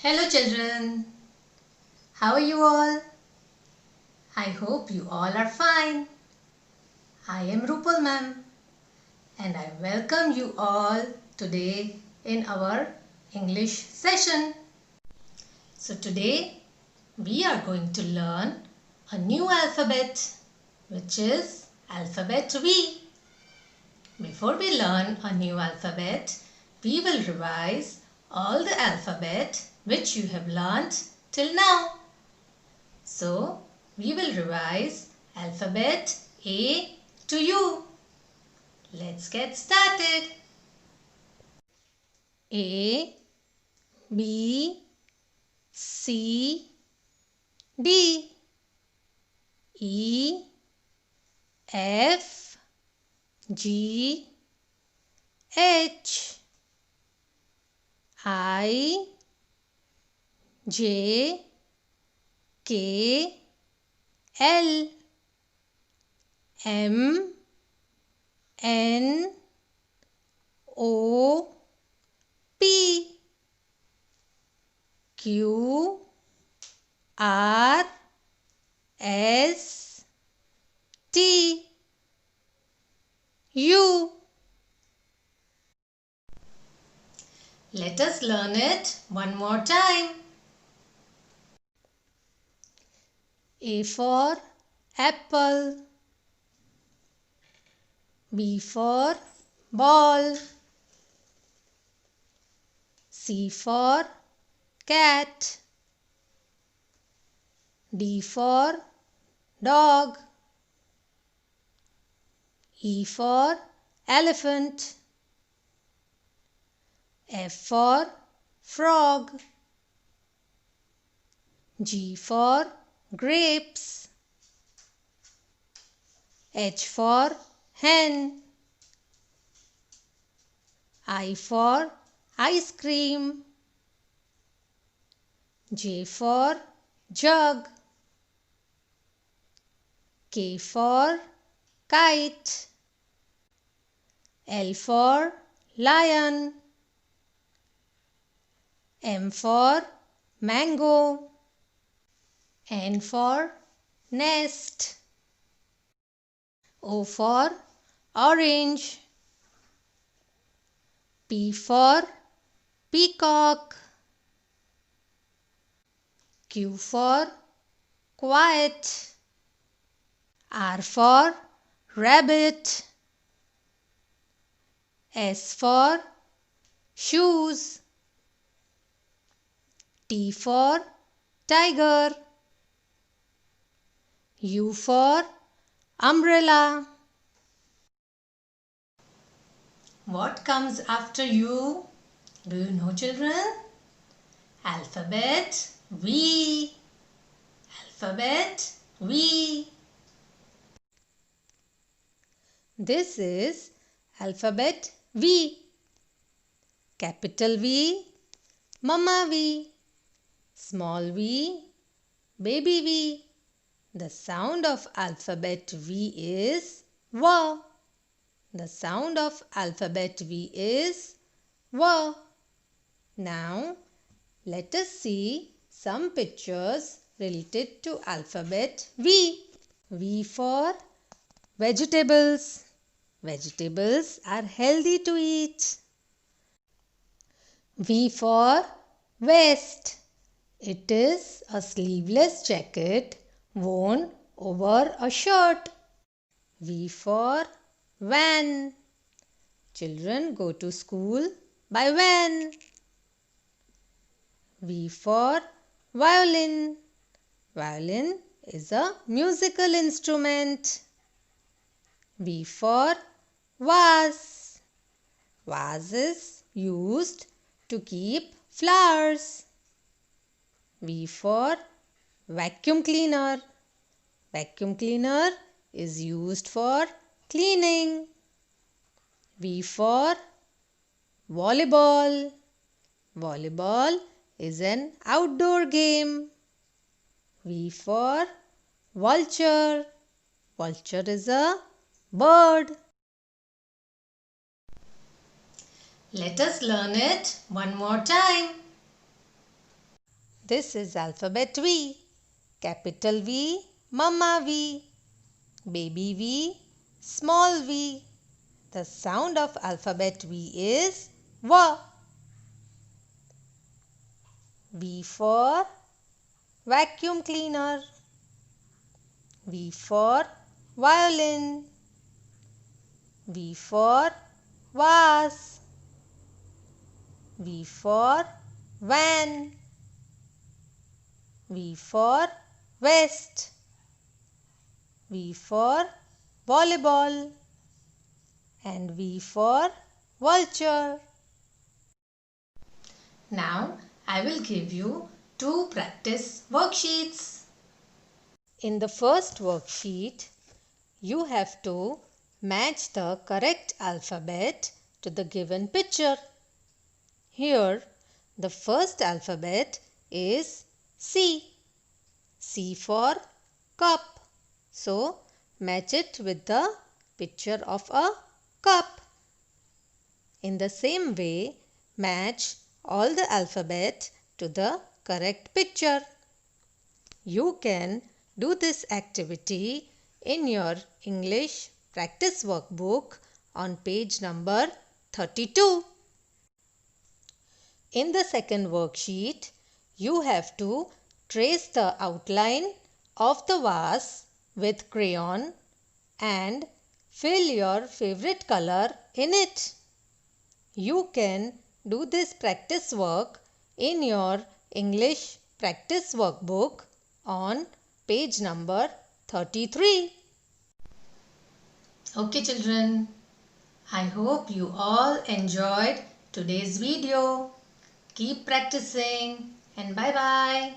Hello children, how are you all? I hope you all are fine. I am Rupal ma'am and I welcome you all today in our English session. So today we are going to learn a new alphabet which is alphabet V. Before we learn a new alphabet, we will revise all the alphabet which you have learnt till now. So, we will revise alphabet A to U. Let's get started. A, B, C, D, E, F, G, H, I, J, K, L, M, N, O, P, Q, R, S, T, U. Let us learn it one more time. A for apple. B for ball. C for cat. D for dog. E for elephant. F for frog. G for grapes. H for hen. I for ice cream. J for jug. K for kite. L for lion. M for mango. N for nest. O for orange. P for peacock. Q for quiet. R for rabbit. S for shoes. T for tiger. U for umbrella. What comes after U? Do you know, children? Alphabet V. Alphabet V. This is alphabet V. Capital V, Mama V. Small v, baby V. The sound of alphabet V is W. The sound of alphabet V is W. Now, let us see some pictures related to alphabet V. V for vegetables. Vegetables are healthy to eat. V for vest. It is a sleeveless jacket worn over a shirt. V for van. Children go to school by van. V for violin. Violin is a musical instrument. V for vase. Vase is used to keep flowers. V for vacuum cleaner. Vacuum cleaner is used for cleaning. V for volleyball. Volleyball is an outdoor game. V for vulture. Vulture is a bird. Let us learn it one more time. This is alphabet V. Capital V, Mama V. Baby V, small v. The sound of alphabet V is V. V for vacuum cleaner. V for violin. V for vase. V for van. V for vest. V for volleyball. And V for vulture. Now I will give you 2 practice worksheets. In the first worksheet, you have to match the correct alphabet to the given picture. Here, the first alphabet is C. C for cup. So, match it with the picture of a cup. In the same way, match all the alphabet to the correct picture. You can do this activity in your English practice workbook on page number 32. In the second worksheet, you have to trace the outline of the vase with crayon and fill your favorite color in it. You can do this practice work in your English practice workbook on page number 33. Okay children, I hope you all enjoyed today's video. Keep practicing and bye-bye.